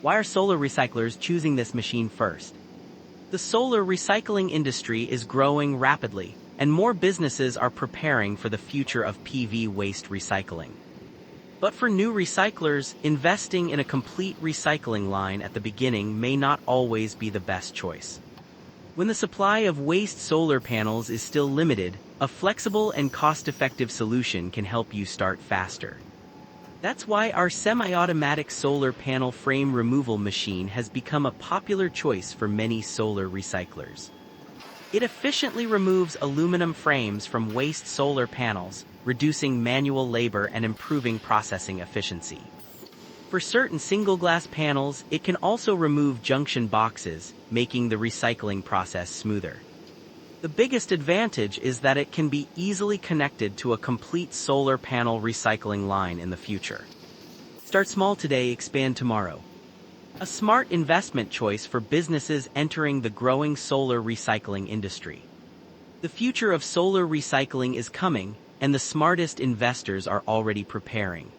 Why are solar recyclers choosing this machine first? The solar recycling industry is growing rapidly, and more businesses are preparing for the future of PV waste recycling. But for new recyclers, investing in a complete recycling line at the beginning may not always be the best choice. When the supply of waste solar panels is still limited, a flexible and cost-effective solution can help you start faster. That's why our semi-automatic solar panel frame removal machine has become a popular choice for many solar recyclers. It efficiently removes aluminum frames from waste solar panels, reducing manual labor and improving processing efficiency. For certain single-glass panels, it can also remove junction boxes, making the recycling process smoother. The biggest advantage is that it can be easily connected to a complete solar panel recycling line in the future. Start small today, expand tomorrow. A smart investment choice for businesses entering the growing solar recycling industry. The future of solar recycling is coming, and the smartest investors are already preparing.